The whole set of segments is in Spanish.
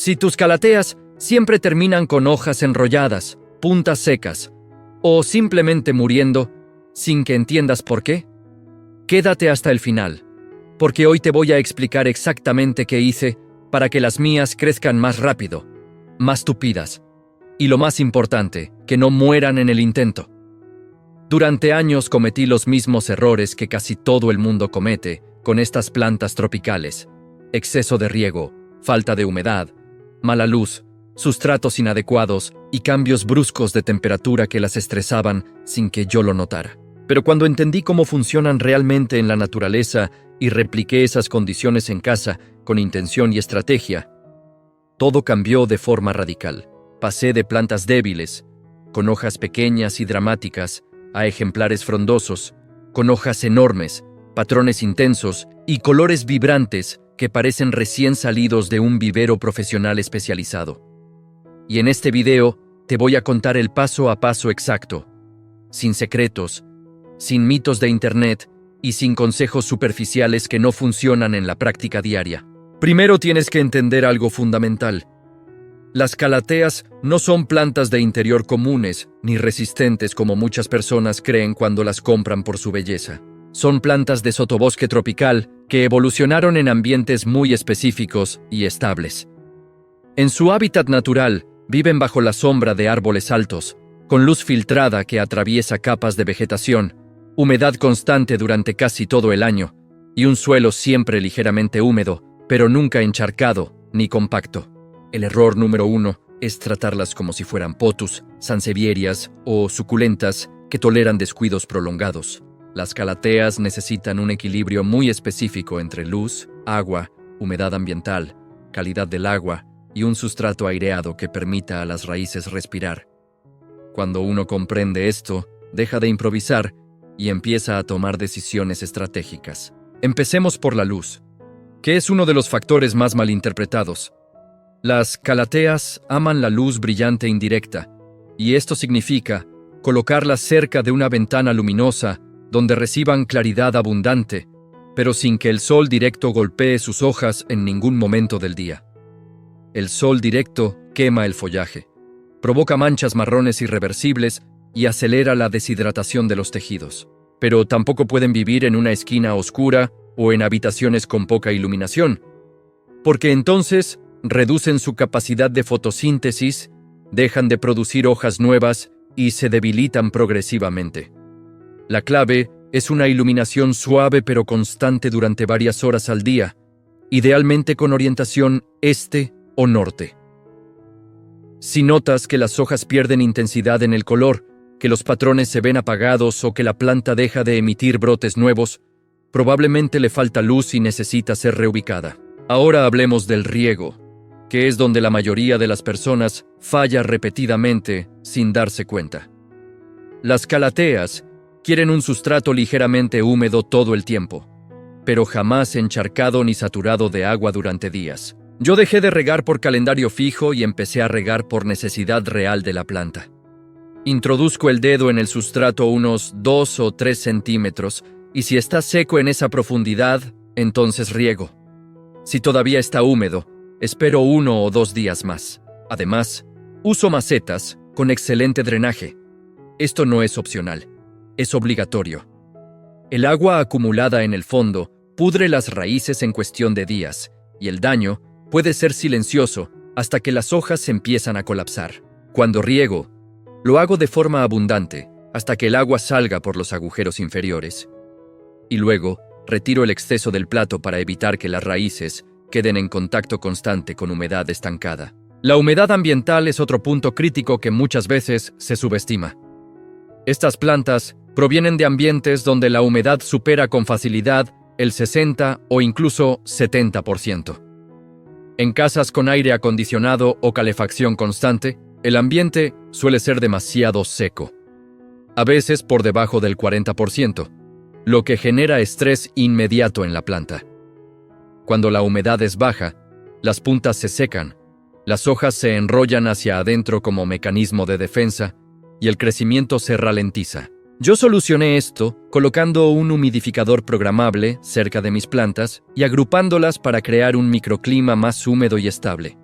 Si tus calateas siempre terminan con hojas enrolladas, puntas secas, o simplemente muriendo, sin que entiendas por qué, quédate hasta el final, porque hoy te voy a explicar exactamente qué hice para que las mías crezcan más rápido, más tupidas, y lo más importante, que no mueran en el intento. Durante años cometí los mismos errores que casi todo el mundo comete con estas plantas tropicales: exceso de riego, falta de humedad, mala luz, sustratos inadecuados y cambios bruscos de temperatura que las estresaban sin que yo lo notara. Pero cuando entendí cómo funcionan realmente en la naturaleza y repliqué esas condiciones en casa con intención y estrategia, todo cambió de forma radical. Pasé de plantas débiles, con hojas pequeñas y dramáticas, a ejemplares frondosos, con hojas enormes, patrones intensos y colores vibrantes que parecen recién salidos de un vivero profesional especializado. Y en este video te voy a contar el paso a paso exacto, sin secretos, sin mitos de internet y sin consejos superficiales que no funcionan en la práctica diaria. Primero tienes que entender algo fundamental. Las calateas no son plantas de interior comunes ni resistentes como muchas personas creen cuando las compran por su belleza. Son plantas de sotobosque tropical que evolucionaron en ambientes muy específicos y estables. En su hábitat natural, viven bajo la sombra de árboles altos, con luz filtrada que atraviesa capas de vegetación, humedad constante durante casi todo el año, y un suelo siempre ligeramente húmedo, pero nunca encharcado ni compacto. El error número 1 es tratarlas como si fueran potus, sansevierias o suculentas que toleran descuidos prolongados. Las calateas necesitan un equilibrio muy específico entre luz, agua, humedad ambiental, calidad del agua y un sustrato aireado que permita a las raíces respirar. Cuando uno comprende esto, deja de improvisar y empieza a tomar decisiones estratégicas. Empecemos por la luz, que es uno de los factores más malinterpretados. Las calateas aman la luz brillante indirecta, y esto significa colocarlas cerca de una ventana luminosa donde reciban claridad abundante, pero sin que el sol directo golpee sus hojas en ningún momento del día. El sol directo quema el follaje, provoca manchas marrones irreversibles y acelera la deshidratación de los tejidos. Pero tampoco pueden vivir en una esquina oscura o en habitaciones con poca iluminación, porque entonces reducen su capacidad de fotosíntesis, dejan de producir hojas nuevas y se debilitan progresivamente. La clave es una iluminación suave pero constante durante varias horas al día, idealmente con orientación este o norte. Si notas que las hojas pierden intensidad en el color, que los patrones se ven apagados o que la planta deja de emitir brotes nuevos, probablemente le falta luz y necesita ser reubicada. Ahora hablemos del riego, que es donde la mayoría de las personas falla repetidamente sin darse cuenta. Las calateas quieren un sustrato ligeramente húmedo todo el tiempo, pero jamás encharcado ni saturado de agua durante días. Yo dejé de regar por calendario fijo y empecé a regar por necesidad real de la planta. Introduzco el dedo en el sustrato unos 2 o 3 centímetros y si está seco en esa profundidad, entonces riego. Si todavía está húmedo, espero 1 o 2 días más. Además, uso macetas con excelente drenaje. Esto no es opcional, es obligatorio. El agua acumulada en el fondo pudre las raíces en cuestión de días, y el daño puede ser silencioso hasta que las hojas empiezan a colapsar. Cuando riego, lo hago de forma abundante, hasta que el agua salga por los agujeros inferiores. Y luego, retiro el exceso del plato para evitar que las raíces queden en contacto constante con humedad estancada. La humedad ambiental es otro punto crítico que muchas veces se subestima. Estas plantas provienen de ambientes donde la humedad supera con facilidad el 60 o incluso 70%. En casas con aire acondicionado o calefacción constante, el ambiente suele ser demasiado seco, a veces por debajo del 40%, lo que genera estrés inmediato en la planta. Cuando la humedad es baja, las puntas se secan, las hojas se enrollan hacia adentro como mecanismo de defensa y el crecimiento se ralentiza. Yo solucioné esto colocando un humidificador programable cerca de mis plantas y agrupándolas para crear un microclima más húmedo y estable.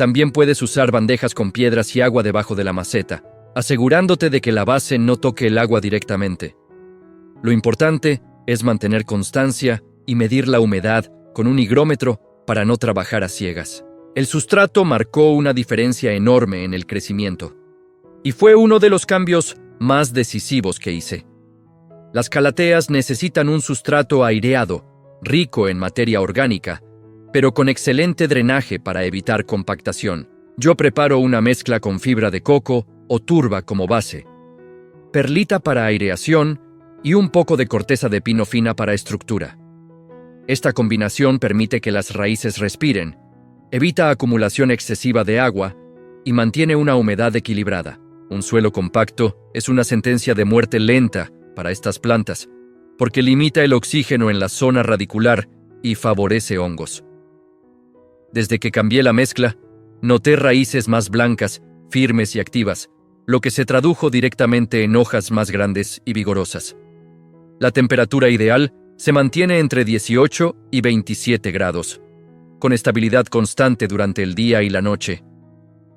También puedes usar bandejas con piedras y agua debajo de la maceta, asegurándote de que la base no toque el agua directamente. Lo importante es mantener constancia y medir la humedad con un higrómetro para no trabajar a ciegas. El sustrato marcó una diferencia enorme en el crecimiento, y fue uno de los cambios más decisivos que hice. Las calateas necesitan un sustrato aireado, rico en materia orgánica, pero con excelente drenaje para evitar compactación. Yo preparo una mezcla con fibra de coco o turba como base, perlita para aireación y un poco de corteza de pino fina para estructura. Esta combinación permite que las raíces respiren, evita acumulación excesiva de agua y mantiene una humedad equilibrada. Un suelo compacto es una sentencia de muerte lenta para estas plantas, porque limita el oxígeno en la zona radicular y favorece hongos. Desde que cambié la mezcla, noté raíces más blancas, firmes y activas, lo que se tradujo directamente en hojas más grandes y vigorosas. La temperatura ideal se mantiene entre 18 y 27 grados, con estabilidad constante durante el día y la noche.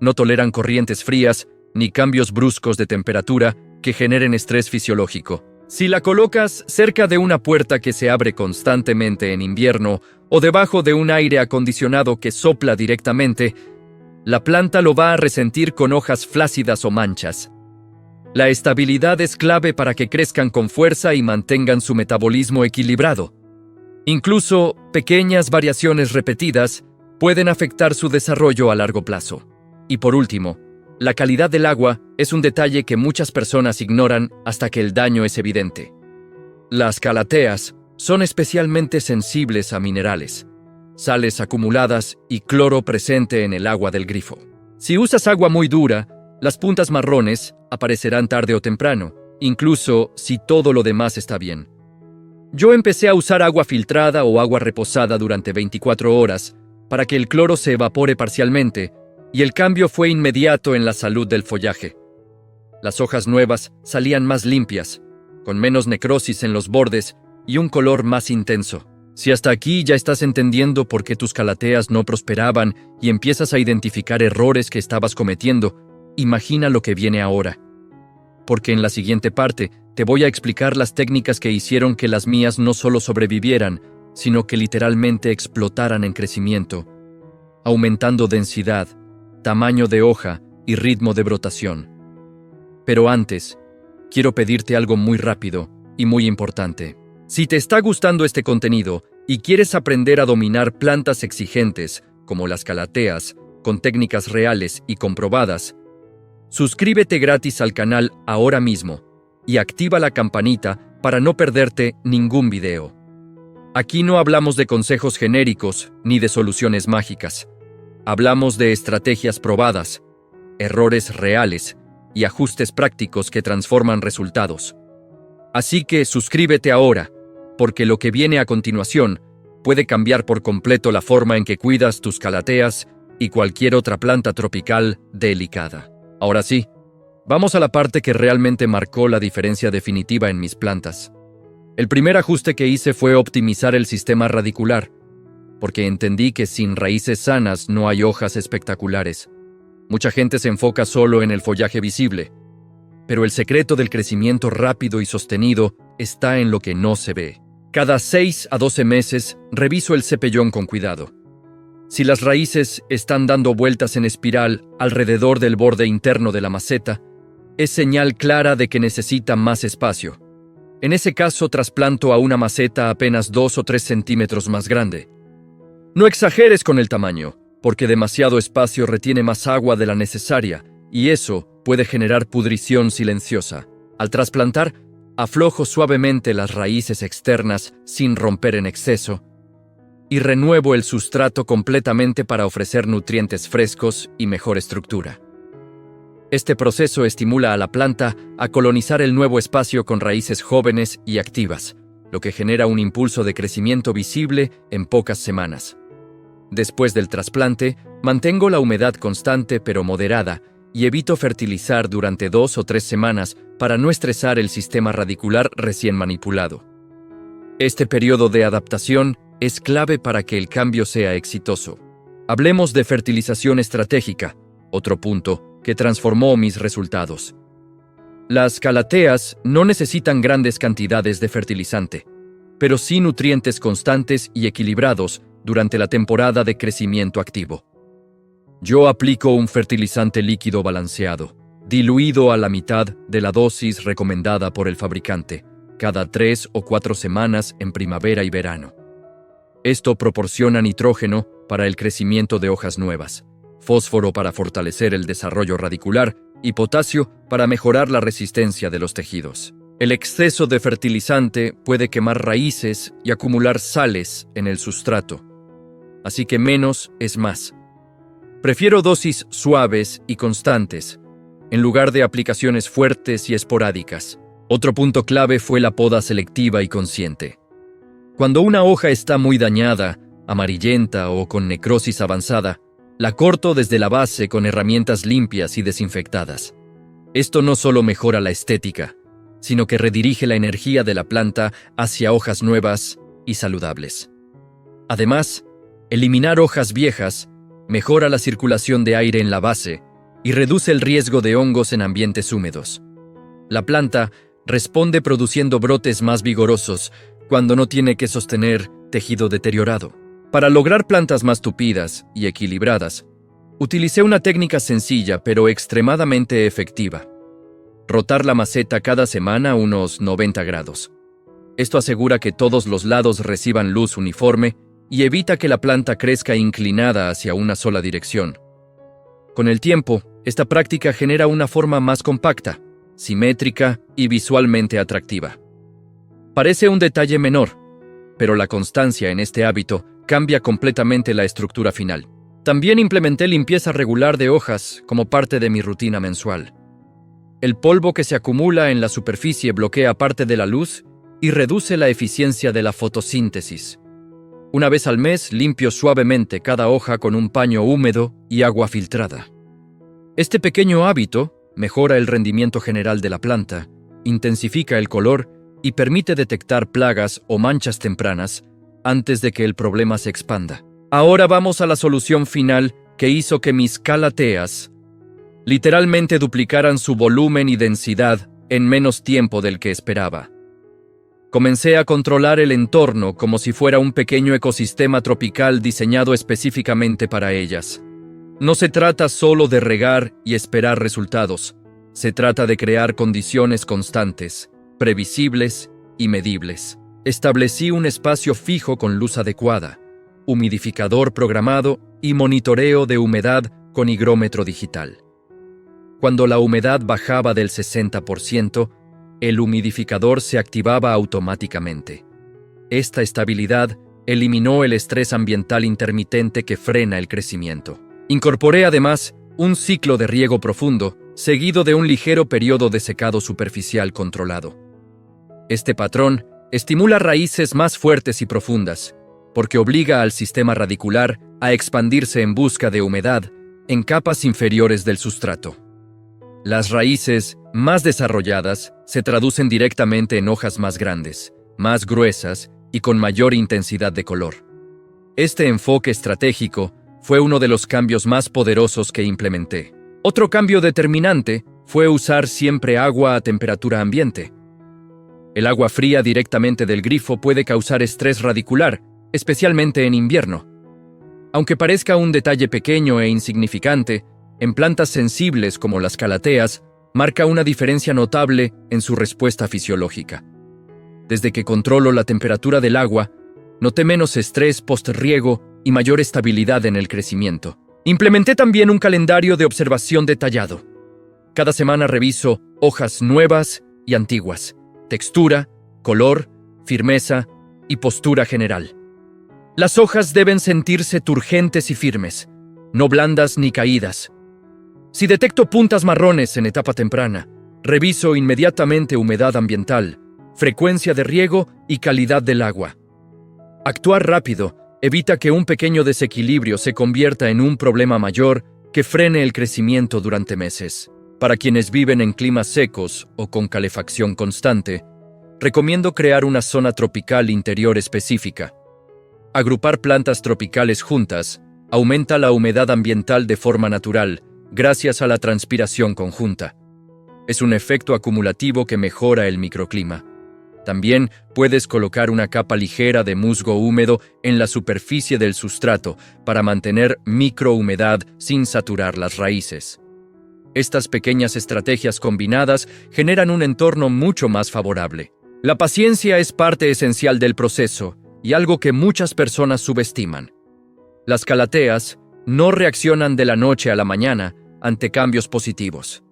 No toleran corrientes frías ni cambios bruscos de temperatura que generen estrés fisiológico. Si la colocas cerca de una puerta que se abre constantemente en invierno o debajo de un aire acondicionado que sopla directamente, la planta lo va a resentir con hojas flácidas o manchas. La estabilidad es clave para que crezcan con fuerza y mantengan su metabolismo equilibrado. Incluso pequeñas variaciones repetidas pueden afectar su desarrollo a largo plazo. Y por último, la calidad del agua es un detalle que muchas personas ignoran hasta que el daño es evidente. Las calateas son especialmente sensibles a minerales, sales acumuladas y cloro presente en el agua del grifo. Si usas agua muy dura, las puntas marrones aparecerán tarde o temprano, incluso si todo lo demás está bien. Yo empecé a usar agua filtrada o agua reposada durante 24 horas para que el cloro se evapore parcialmente, y el cambio fue inmediato en la salud del follaje. Las hojas nuevas salían más limpias, con menos necrosis en los bordes y un color más intenso. Si hasta aquí ya estás entendiendo por qué tus calateas no prosperaban y empiezas a identificar errores que estabas cometiendo, imagina lo que viene ahora. Porque en la siguiente parte te voy a explicar las técnicas que hicieron que las mías no solo sobrevivieran, sino que literalmente explotaran en crecimiento, aumentando densidad, tamaño de hoja y ritmo de brotación. Pero antes, quiero pedirte algo muy rápido y muy importante. Si te está gustando este contenido y quieres aprender a dominar plantas exigentes, como las calateas, con técnicas reales y comprobadas, suscríbete gratis al canal ahora mismo y activa la campanita para no perderte ningún video. Aquí no hablamos de consejos genéricos ni de soluciones mágicas. Hablamos de estrategias probadas, errores reales y ajustes prácticos que transforman resultados. Así que suscríbete ahora, porque lo que viene a continuación puede cambiar por completo la forma en que cuidas tus calateas y cualquier otra planta tropical delicada. Ahora sí, vamos a la parte que realmente marcó la diferencia definitiva en mis plantas. El primer ajuste que hice fue optimizar el sistema radicular, porque entendí que sin raíces sanas no hay hojas espectaculares. Mucha gente se enfoca solo en el follaje visible, pero el secreto del crecimiento rápido y sostenido está en lo que no se ve. Cada 6 a 12 meses reviso el cepellón con cuidado. Si las raíces están dando vueltas en espiral alrededor del borde interno de la maceta, es señal clara de que necesita más espacio. En ese caso, trasplanto a una maceta apenas 2 o 3 centímetros más grande. No exageres con el tamaño, porque demasiado espacio retiene más agua de la necesaria, y eso puede generar pudrición silenciosa. Al trasplantar, aflojo suavemente las raíces externas sin romper en exceso, y renuevo el sustrato completamente para ofrecer nutrientes frescos y mejor estructura. Este proceso estimula a la planta a colonizar el nuevo espacio con raíces jóvenes y activas, lo que genera un impulso de crecimiento visible en pocas semanas. Después del trasplante, mantengo la humedad constante pero moderada y evito fertilizar durante 2 o 3 semanas para no estresar el sistema radicular recién manipulado. Este periodo de adaptación es clave para que el cambio sea exitoso. Hablemos de fertilización estratégica, otro punto que transformó mis resultados. Las calateas no necesitan grandes cantidades de fertilizante, pero sí nutrientes constantes y equilibrados durante la temporada de crecimiento activo. Yo aplico un fertilizante líquido balanceado, diluido a la mitad de la dosis recomendada por el fabricante, cada 3 o 4 semanas en primavera y verano. Esto proporciona nitrógeno para el crecimiento de hojas nuevas, fósforo para fortalecer el desarrollo radicular y potasio para mejorar la resistencia de los tejidos. El exceso de fertilizante puede quemar raíces y acumular sales en el sustrato, así que menos es más. Prefiero dosis suaves y constantes, en lugar de aplicaciones fuertes y esporádicas. Otro punto clave fue la poda selectiva y consciente. Cuando una hoja está muy dañada, amarillenta o con necrosis avanzada, la corto desde la base con herramientas limpias y desinfectadas. Esto no solo mejora la estética, sino que redirige la energía de la planta hacia hojas nuevas y saludables. Además, eliminar hojas viejas mejora la circulación de aire en la base y reduce el riesgo de hongos en ambientes húmedos. La planta responde produciendo brotes más vigorosos cuando no tiene que sostener tejido deteriorado. Para lograr plantas más tupidas y equilibradas, utilicé una técnica sencilla pero extremadamente efectiva. Rotar la maceta cada semana a unos 90 grados. Esto asegura que todos los lados reciban luz uniforme y evita que la planta crezca inclinada hacia una sola dirección. Con el tiempo, esta práctica genera una forma más compacta, simétrica y visualmente atractiva. Parece un detalle menor, pero la constancia en este hábito cambia completamente la estructura final. También implementé limpieza regular de hojas como parte de mi rutina mensual. El polvo que se acumula en la superficie bloquea parte de la luz y reduce la eficiencia de la fotosíntesis. Una vez al mes limpio suavemente cada hoja con un paño húmedo y agua filtrada. Este pequeño hábito mejora el rendimiento general de la planta, intensifica el color y permite detectar plagas o manchas tempranas antes de que el problema se expanda. Ahora vamos a la solución final que hizo que mis calateas literalmente duplicaran su volumen y densidad en menos tiempo del que esperaba. Comencé a controlar el entorno como si fuera un pequeño ecosistema tropical diseñado específicamente para ellas. No se trata solo de regar y esperar resultados, se trata de crear condiciones constantes, previsibles y medibles. Establecí un espacio fijo con luz adecuada, humidificador programado y monitoreo de humedad con higrómetro digital. Cuando la humedad bajaba del 60%, el humidificador se activaba automáticamente. Esta estabilidad eliminó el estrés ambiental intermitente que frena el crecimiento. Incorporé además un ciclo de riego profundo, seguido de un ligero periodo de secado superficial controlado. Este patrón estimula raíces más fuertes y profundas, porque obliga al sistema radicular a expandirse en busca de humedad en capas inferiores del sustrato. Las raíces más desarrolladas se traducen directamente en hojas más grandes, más gruesas y con mayor intensidad de color. Este enfoque estratégico fue uno de los cambios más poderosos que implementé. Otro cambio determinante fue usar siempre agua a temperatura ambiente. El agua fría directamente del grifo puede causar estrés radicular, especialmente en invierno. Aunque parezca un detalle pequeño e insignificante, en plantas sensibles como las calateas, marca una diferencia notable en su respuesta fisiológica. Desde que controlo la temperatura del agua, noté menos estrés post-riego y mayor estabilidad en el crecimiento. Implementé también un calendario de observación detallado. Cada semana reviso hojas nuevas y antiguas, textura, color, firmeza y postura general. Las hojas deben sentirse turgentes y firmes, no blandas ni caídas. Si detecto puntas marrones en etapa temprana, reviso inmediatamente humedad ambiental, frecuencia de riego y calidad del agua. Actuar rápido evita que un pequeño desequilibrio se convierta en un problema mayor que frene el crecimiento durante meses. Para quienes viven en climas secos o con calefacción constante, recomiendo crear una zona tropical interior específica. Agrupar plantas tropicales juntas Aumenta la humedad ambiental de forma natural, gracias a la transpiración conjunta. Es un efecto acumulativo que mejora el microclima. También puedes colocar una capa ligera de musgo húmedo en la superficie del sustrato para mantener microhumedad sin saturar las raíces. Estas pequeñas estrategias combinadas generan un entorno mucho más favorable. La paciencia es parte esencial del proceso y algo que muchas personas subestiman. Las calateas no reaccionan de la noche a la mañana ante cambios positivos.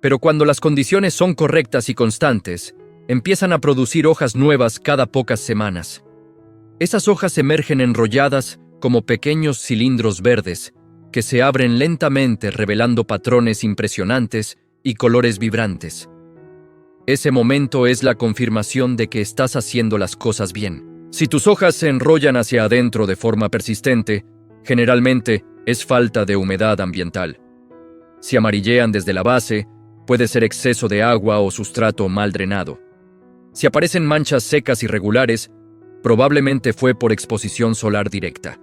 Pero cuando las condiciones son correctas y constantes, empiezan a producir hojas nuevas cada pocas semanas. Esas hojas emergen enrolladas como pequeños cilindros verdes que se abren lentamente revelando patrones impresionantes y colores vibrantes. Ese momento es la confirmación de que estás haciendo las cosas bien. Si tus hojas se enrollan hacia adentro de forma persistente, generalmente es falta de humedad ambiental. Si amarillean desde la base, puede ser exceso de agua o sustrato mal drenado. Si aparecen manchas secas irregulares, probablemente fue por exposición solar directa.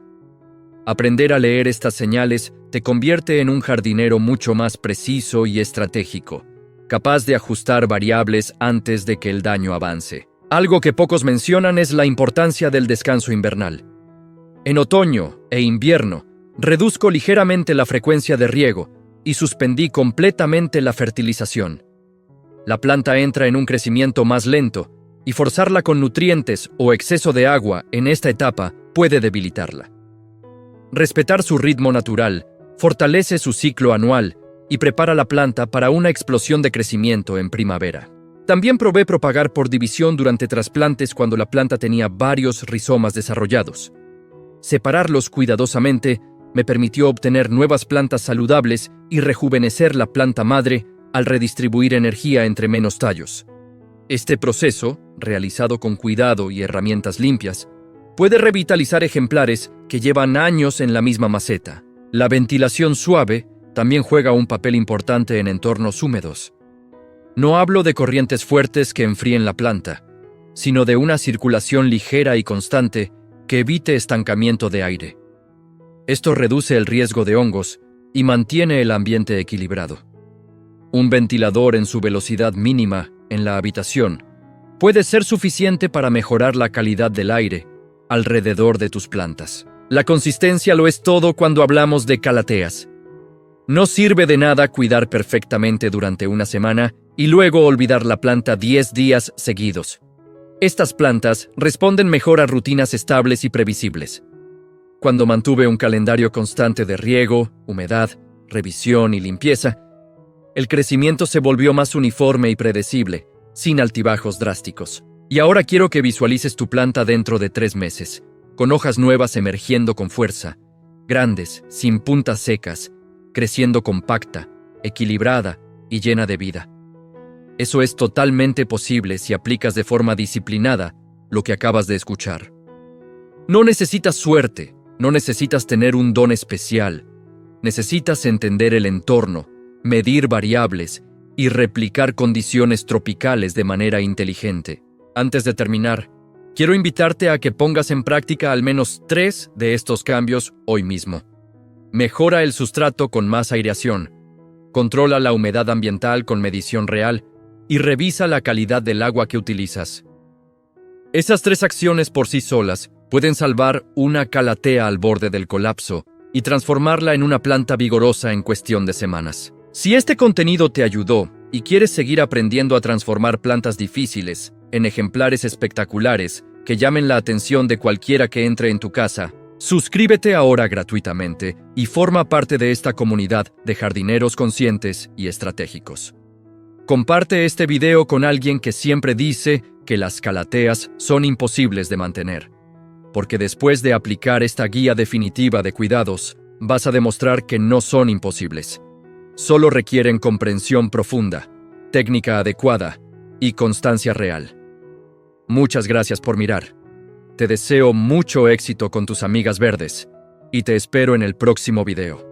Aprender a leer estas señales te convierte en un jardinero mucho más preciso y estratégico, capaz de ajustar variables antes de que el daño avance. Algo que pocos mencionan es la importancia del descanso invernal. En otoño e invierno, reduzco ligeramente la frecuencia de riego y suspendí completamente la fertilización. La planta entra en un crecimiento más lento y forzarla con nutrientes o exceso de agua en esta etapa puede debilitarla. Respetar su ritmo natural fortalece su ciclo anual y prepara la planta para una explosión de crecimiento en primavera. También probé propagar por división durante trasplantes cuando la planta tenía varios rizomas desarrollados. Separarlos cuidadosamente me permitió obtener nuevas plantas saludables y rejuvenecer la planta madre al redistribuir energía entre menos tallos. Este proceso, realizado con cuidado y herramientas limpias, puede revitalizar ejemplares que llevan años en la misma maceta. La ventilación suave también juega un papel importante en entornos húmedos. No hablo de corrientes fuertes que enfríen la planta, sino de una circulación ligera y constante que evite estancamiento de aire. Esto reduce el riesgo de hongos y mantiene el ambiente equilibrado. Un ventilador en su velocidad mínima en la habitación puede ser suficiente para mejorar la calidad del aire alrededor de tus plantas. La consistencia lo es todo cuando hablamos de calateas. No sirve de nada cuidar perfectamente durante una semana y luego olvidar la planta 10 días seguidos. Estas plantas responden mejor a rutinas estables y previsibles. Cuando mantuve un calendario constante de riego, humedad, revisión y limpieza, el crecimiento se volvió más uniforme y predecible, sin altibajos drásticos. Y ahora quiero que visualices tu planta dentro de 3 meses, con hojas nuevas emergiendo con fuerza, grandes, sin puntas secas, creciendo compacta, equilibrada y llena de vida. Eso es totalmente posible si aplicas de forma disciplinada lo que acabas de escuchar. No necesitas suerte, no necesitas tener un don especial. Necesitas entender el entorno, medir variables y replicar condiciones tropicales de manera inteligente. Antes de terminar, quiero invitarte a que pongas en práctica al menos 3 de estos cambios hoy mismo. Mejora el sustrato con más aireación, controla la humedad ambiental con medición real y revisa la calidad del agua que utilizas. Esas 3 acciones por sí solas pueden salvar una calatea al borde del colapso y transformarla en una planta vigorosa en cuestión de semanas. Si este contenido te ayudó y quieres seguir aprendiendo a transformar plantas difíciles en ejemplares espectaculares que llamen la atención de cualquiera que entre en tu casa, suscríbete ahora gratuitamente y forma parte de esta comunidad de jardineros conscientes y estratégicos. Comparte este video con alguien que siempre dice que las calateas son imposibles de mantener, porque después de aplicar esta guía definitiva de cuidados, vas a demostrar que no son imposibles. Solo requieren comprensión profunda, técnica adecuada y constancia real. Muchas gracias por mirar. Te deseo mucho éxito con tus amigas verdes y te espero en el próximo video.